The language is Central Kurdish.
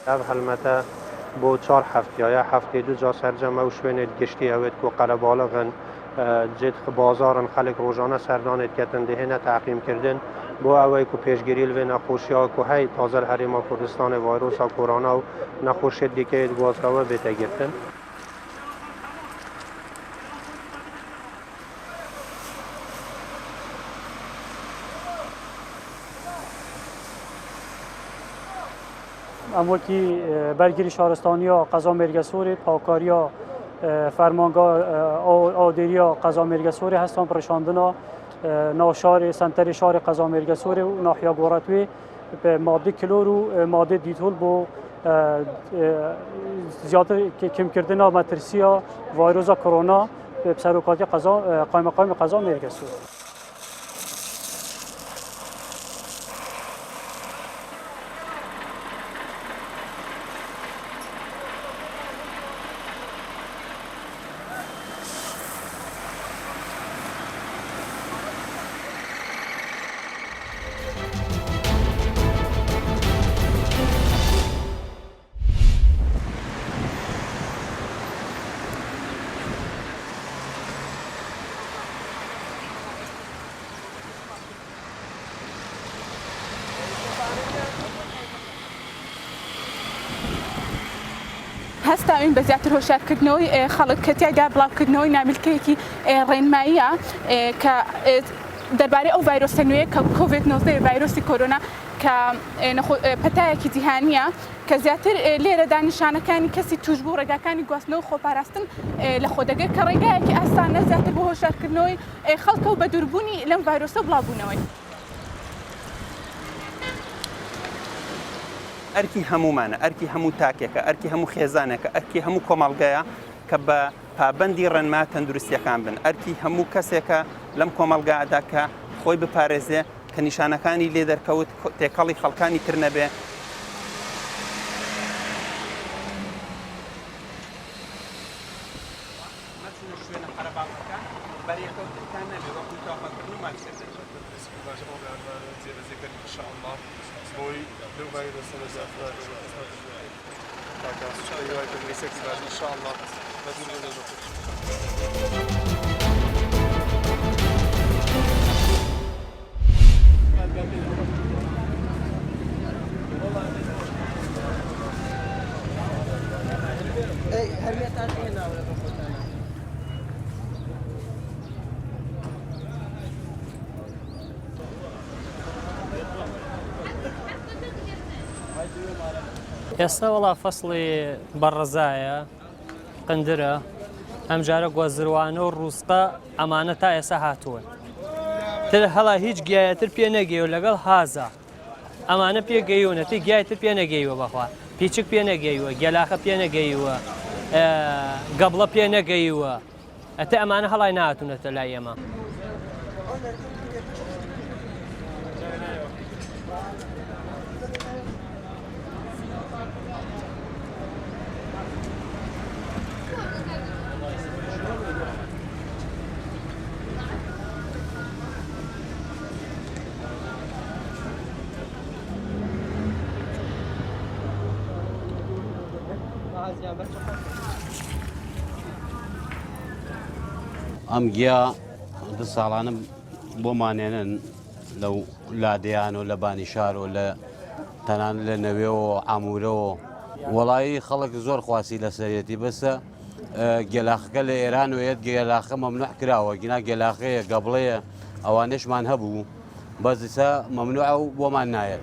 ev helmete بۆ 4 هەفتەیە هەفتەی دوو جا سەرجەمە و شوێنێت گشتی ئەوێت و قەرەباڵغن جێت بازارن خەڵک ڕۆژانە سەردانێت کەتن دەهێنە تاقیمکردن بۆ ئەوەی و پێشگیری لێ نەخۆشیەوە و هەی تازە هەرێما کوردستانی ڤایرۆسا کۆرۆنا و نەخۆشیێت دیکەیت گوازراوە بێتە گرتن. اموکی برگیری شهرستانیا قضا مرگسوری پاکاریا فرمانگاه آدریا قضا مرگسوری هستن پرشاندنا ناشار سنتر شار قضا مرگسوری و ناحیه گوراتوی به ماده کلور و ماده دیتول بو زیادر کم کردن مترسیا ویروس کرونا به سروکاتی قضا قائم قضا مرگسوری. هەستا ئەوین بە زیاتر هۆشارکردنەوەی خەڵک کە تیایدا بڵاوکردنەوەی ناملکەیەکی ڕێنماییە کە دەربارەی ئەو ڤایرۆسە نوێیە کە کۆڤید-19 ڤایرۆسی کۆرۆنا کە پەتایەکی جیهانیە کە زیاتر لێرە دانیشانەکانی کەسی توشبوو ڕێگاکانی گواستنەوە خۆپاراستن لە خۆ دەگەێت کە ڕێگایەکی ئاسانە زیاتر بۆ هۆشارکردنەوەی خەڵکە و بە دووربوونی لەم ڤایرۆسە بڵاوبوونەوەی. ئەرکی هەمومانە، ئەرکی هەموو تاکێکە، ئەرکی هەموو خێزانێکە، ئەرکی هەموو کۆمەڵگەیە کە بە پابەندی ڕێنما تەندروستیەکان بن، ئەرکی هەموو کەسێکە لەم کۆمەڵگادا کە خۆی بپارێزێ کە نیشانەکانی لێ دەرکەوت تێکەڵی خەڵکانی تر نەبێ. ئێستا وڵا فەسڵی بەڕەزایە قندرە ئەم جارە گۆزروانە و ڕووسقە ئەمانە تا ئێستا هاتووە تر هەڵا هیچ گیایەتر پێ نەگەیوە لەگەڵ هازە ئەمانە پێگەیونەتی گیایتر پێ نەگەیوە بەخوا پیچک پێ نەگەیوە گەلاخە پێ نەگەیوە گەبڵە پێ نەگەیوە ئەتە ئەمانە هەڵای نهاتوونەتە لای ئێمە. ئەم گیا دو ساڵانە بۆمانێنن لەو لادەیان و لە بانیشار و لە تەنان لە نەوێەوە ئامورەوە وەڵایی خەڵک زۆر خواسی لەسەرەتی بەسە گەلاخەکە لە ئێران وێت گەلاخە مەمنوع کراوە گینا گەلاخەیە گەبڵەیە ئەوانەشمان هەبوو بەزیسە مەمنوع و بۆمان نایەت.